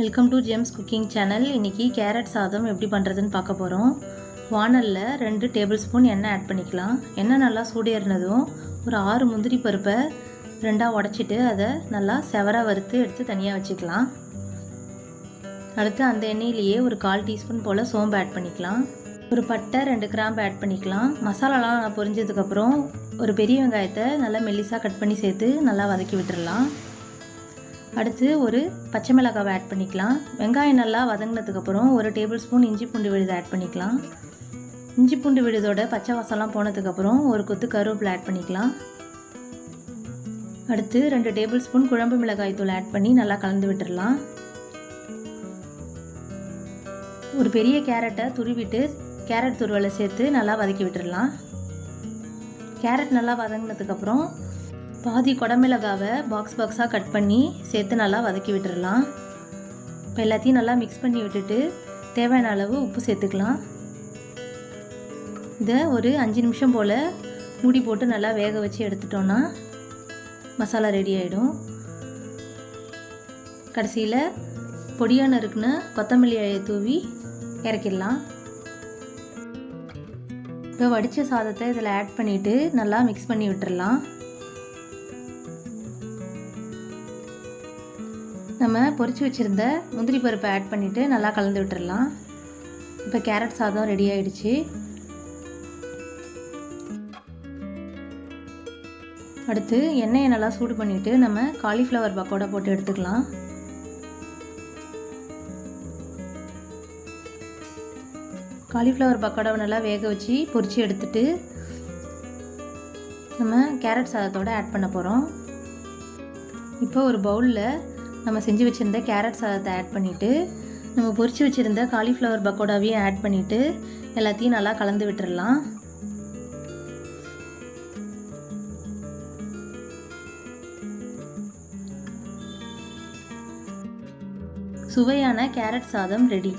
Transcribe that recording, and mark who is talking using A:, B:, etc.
A: Welcome to gems cooking channel. இன்றைக்கி carrot சாதம் எப்படி பண்ணுறதுன்னு பார்க்க போகிறோம். வானலில் 2 டேபிள் ஸ்பூன் எண்ணெய் ஆட் பண்ணிக்கலாம். எண்ணெய் நல்லா சூடேறினதும் ஒரு 6 முந்திரி பருப்பை 2ஆக உடச்சிட்டு அதை நல்லா செவராக வறுத்து எடுத்து தனியாக வச்சுக்கலாம். அடுத்து அந்த எண்ணெயிலேயே ஒரு 1/4 டீஸ்பூன் போல் சோம்பு ஆட் பண்ணிக்கலாம். ஒரு பட்டை 2 கிராம்பு ஆட் பண்ணிக்கலாம். மசாலாலாம் நல்லா பொரிஞ்சதுக்கப்புறம் ஒரு பெரிய வெங்காயத்தை நல்லா மெல்லிஸாக கட் பண்ணி சேர்த்து நல்லா வதக்கி விட்டுடலாம். அடுத்து ஒரு பச்சை மிளகாவை ஆட் பண்ணிக்கலாம். வெங்காயம் நல்லா வதங்கினதுக்கப்புறம் ஒரு டேபிள் ஸ்பூன் இஞ்சி பூண்டு விழுது ஆட் பண்ணிக்கலாம். இஞ்சி பூண்டு விழுதோட பச்சை வாசம்லாம் போனதுக்கப்புறம் ஒரு கொத்து கருவேப்பிலை ஆட் பண்ணிக்கலாம். அடுத்து 2 டேபிள் ஸ்பூன் குழம்பு மிளகாய் தூள் ஆட் பண்ணி நல்லா கலந்து விட்டுடலாம். ஒரு பெரிய கேரட்டை துருவிட்டு கேரட் துருவலை சேர்த்து நல்லா வதக்கி விட்டுடலாம். கேரட் நல்லா வதங்கினதுக்கப்புறம் பாதி குடமிளகாவை பாக்ஸாக கட் பண்ணி சேர்த்து நல்லா வதக்கி விட்டுடலாம். இப்போ எல்லாத்தையும் நல்லா மிக்ஸ் பண்ணி விட்டுட்டு தேவையான அளவு உப்பு சேர்த்துக்கலாம். இதை ஒரு 5 நிமிஷம் போல் மூடி போட்டு நல்லா வேக வச்சு எடுத்துட்டோன்னா மசாலா ரெடி ஆகிடும். கடைசியில் பொடியாக நறுக்குன்னு கொத்தமல்லி இலையை தூவி இறக்கிடலாம். இப்போ வடித்த சாதத்தை இதில் ஆட் பண்ணிவிட்டு நல்லா மிக்ஸ் பண்ணி விட்டுடலாம். நம்ம பொரிச்சு வச்சுருந்த முந்திரி பருப்பை ஆட் பண்ணிவிட்டு நல்லா கலந்து விட்டுடலாம். இப்போ கேரட் சாதம் ரெடி ஆகிடுச்சு. அடுத்து எண்ணெயை நல்லா சூடு பண்ணிவிட்டு நம்ம காலிஃப்ளவர் பக்கோடா போட்டு எடுத்துக்கலாம். காலிஃப்ளவர் பக்கோடாவை நல்லா வேக வச்சு பொரித்து எடுத்துட்டு நம்ம கேரட் சாதத்தோடு ஆட் பண்ண போகிறோம். இப்போ ஒரு பவுலில் நம்ம செஞ்சு வச்சுருந்த கேரட் சாதத்தை ஆட் பண்ணிவிட்டு நம்ம பொரிச்சு வச்சுருந்த காலிஃப்ளவர் பக்கோடாவையும் ஆட் பண்ணிவிட்டு எல்லாத்தையும் நல்லா கலந்து விட்டுடலாம். சுவையான கேரட் சாதம் ரெடி.